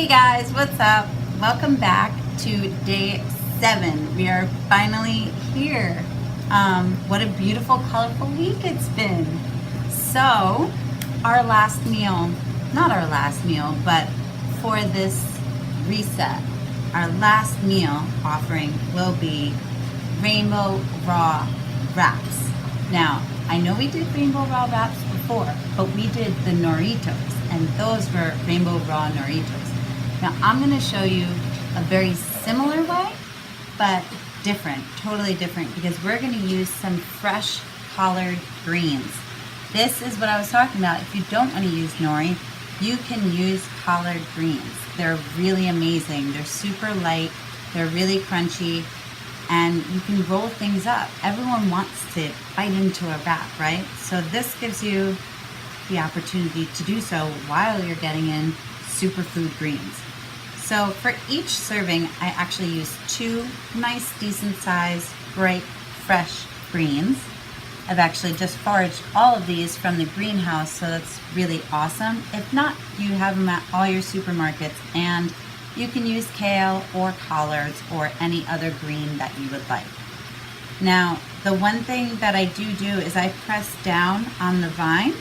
Hey guys, what's up? Welcome back to day 7. We are finally here. What a beautiful, colorful week it's been. So, our last meal, not our last meal, but for this reset, our last meal offering will be rainbow raw wraps. Now, I know we did rainbow raw wraps before, but we did the Noritos, and those were rainbow raw Noritos. Now I'm going to show you a very similar way, but different, totally different, because we're going to use some fresh collard greens. This is what I was talking about. If you don't want to use nori, you can use collard greens. They're really amazing. They're super light, they're really crunchy, and you can roll things up. Everyone wants to bite into a wrap, right? So this gives you the opportunity to do so while you're getting in superfood greens. So for each serving, I actually use 2 nice, decent sized, bright, fresh greens. I've actually just foraged all of these from the greenhouse, so that's really awesome. If not, you have them at all your supermarkets, and you can use kale or collards or any other green that you would like. Now, the one thing that I do is I press down on the vine,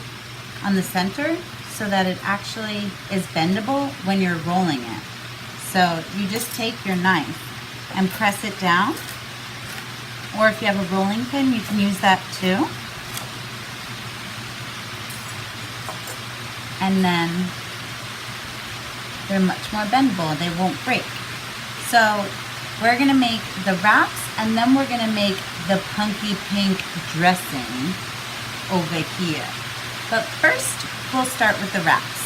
on the center, so that it actually is bendable when you're rolling it. So you just take your knife and press it down, or if you have a rolling pin, you can use that too. And then they're much more bendable, they won't break. So we're gonna make the wraps, and then we're gonna make the punky pink dressing over here. But first, we'll start with the wraps.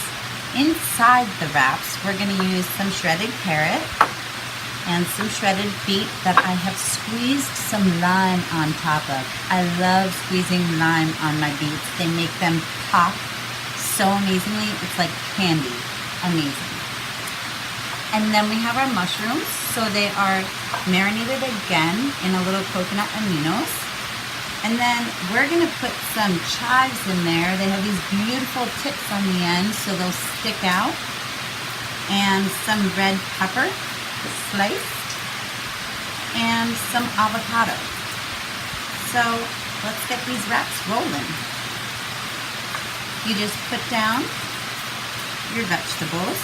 Inside the wraps, we're going to use some shredded carrot and some shredded beet that I have squeezed some lime on top of. I love squeezing lime on my beets. They make them pop so amazingly. It's like candy. Amazing. And then we have our mushrooms. So they are marinated again in a little coconut aminos. And then we're going to put some chives in there. They have these beautiful tips on the end, so they'll stick out. And some red pepper sliced. And some avocado. So let's get these wraps rolling. You just put down your vegetables.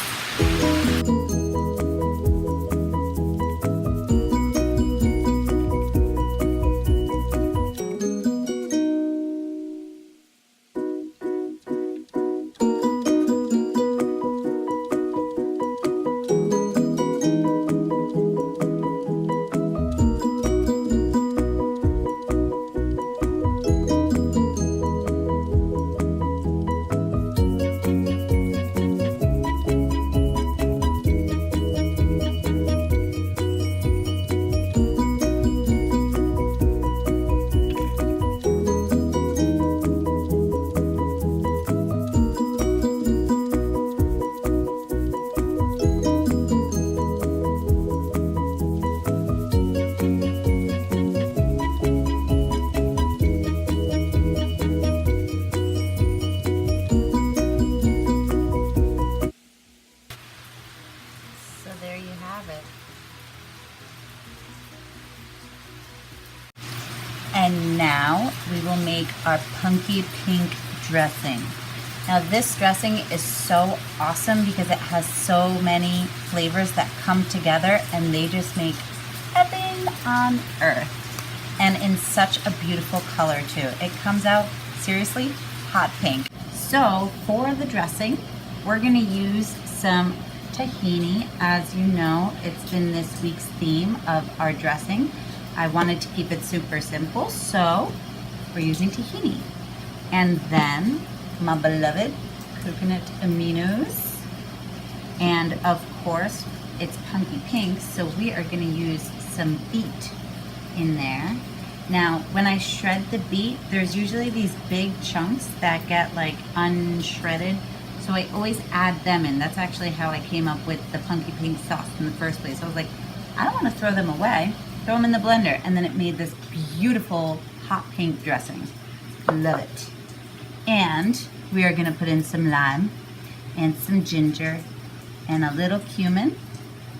There you have it. And now we will make our punky pink dressing. Now this dressing is so awesome because it has so many flavors that come together, and they just make heaven on earth. And in such a beautiful color too. It comes out seriously hot pink. So for the dressing, we're gonna use some tahini. As you know, it's been this week's theme of our dressing. I wanted to keep it super simple, so we're using tahini. And then my beloved coconut aminos. And of course, it's punky pink, so we are gonna use some beet in there. Now, when I shred the beet, there's usually these big chunks that get like unshredded. So I always add them in. That's actually how I came up with the punky pink sauce in the first place. I was like, I don't want to throw them away. Throw them in the blender. And then it made this beautiful hot pink dressing. Love it. And we are going to put in some lime and some ginger and a little cumin,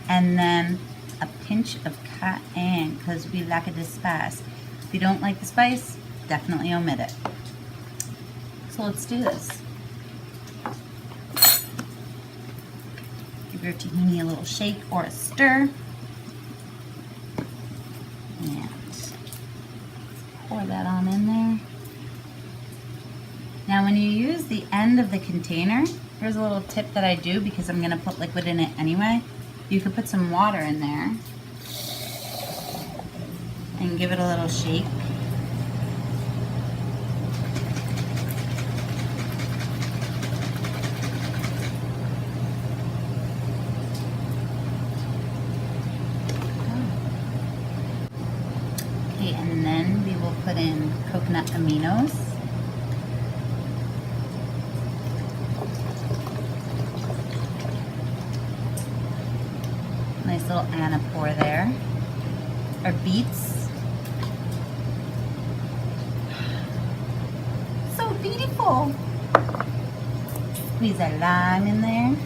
and then a pinch of cayenne because we like it spice. If you don't like the spice, definitely omit it. So let's do this. Give your tahini a little shake or a stir. And pour that on in there. Now when you use the end of the container, here's a little tip that I do because I'm gonna put liquid in it anyway. You could put some water in there and give it a little shake. Okay, and then we will put in coconut aminos. Nice little Anna pour there. Our beets. So beautiful. Squeeze our lime in there.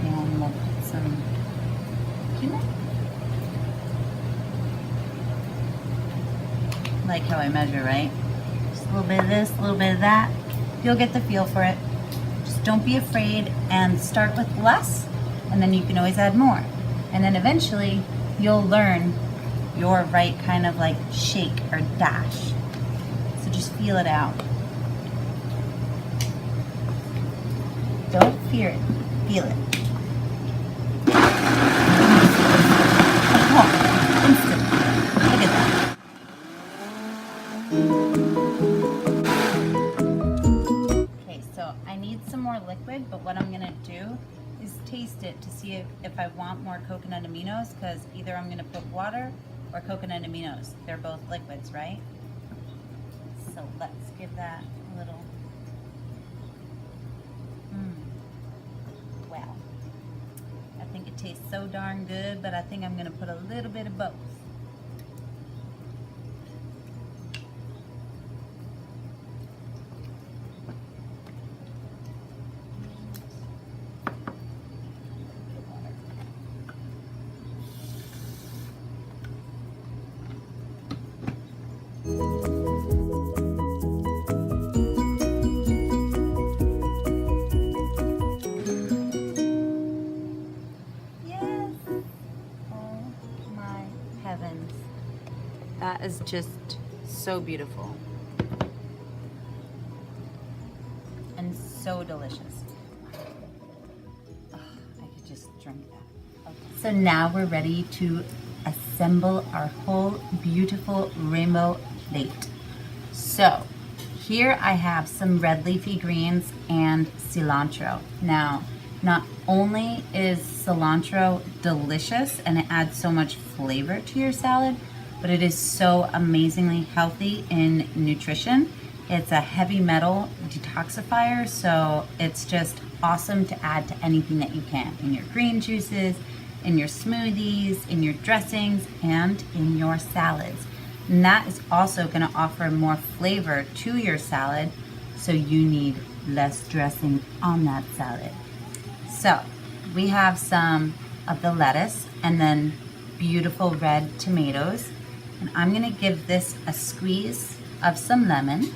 And we'll put some cumin. Like how I measure, right? Just a little bit of this, a little bit of that. You'll get the feel for it. Just don't be afraid and start with less, and then you can always add more. And then eventually you'll learn your right kind of like shake or dash. So just feel it out. Don't fear it, feel it. Oh, instant. Look at that. Okay, so I need some more liquid, but what I'm gonna do is taste it to see if I want more coconut aminos, because either I'm gonna put water or coconut aminos. They're both liquids, right? So let's give that a little, wow. I think it tastes so darn good, but I think I'm gonna put a little bit of both. That is just so beautiful and so delicious. Oh, I could just drink that. Okay. So now we're ready to assemble our whole beautiful rainbow plate. So here I have some red leafy greens and cilantro. Now, not only is cilantro delicious and it adds so much flavor to your salad, but it is so amazingly healthy in nutrition. It's a heavy metal detoxifier, so it's just awesome to add to anything that you can, in your green juices, in your smoothies, in your dressings, and in your salads. And that is also gonna offer more flavor to your salad, so you need less dressing on that salad. So we have some of the lettuce and then beautiful red tomatoes. And I'm gonna give this a squeeze of some lemon.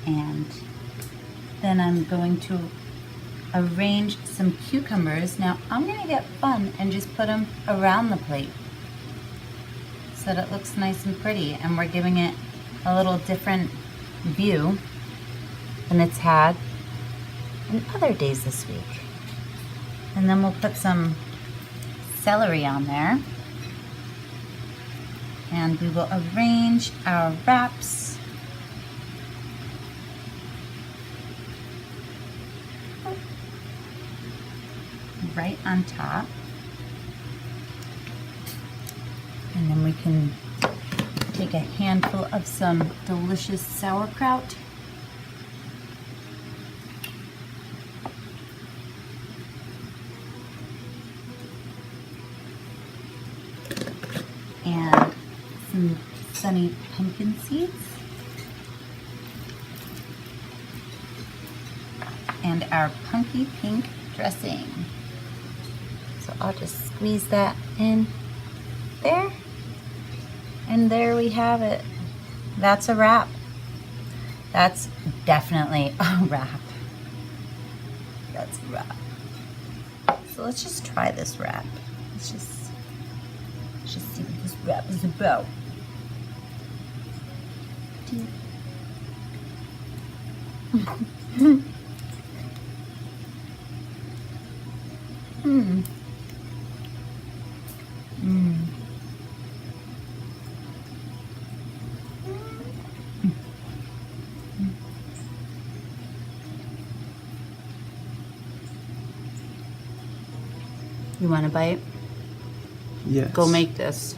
And then I'm going to arrange some cucumbers. Now I'm gonna get fun and just put them around the plate so that it looks nice and pretty, and we're giving it a little different view than it's had in other days this week. And then we'll put some celery on there, and we will arrange our wraps right on top, and then we can take a handful of some delicious sauerkraut. some sunny pumpkin seeds. And our punky pink dressing. So I'll just squeeze that in there. And there we have it. That's a wrap. That's definitely a wrap. That's a wrap. So let's just try this wrap. Let's just see what this wrap is about. You want a bite? Yes. Go make this.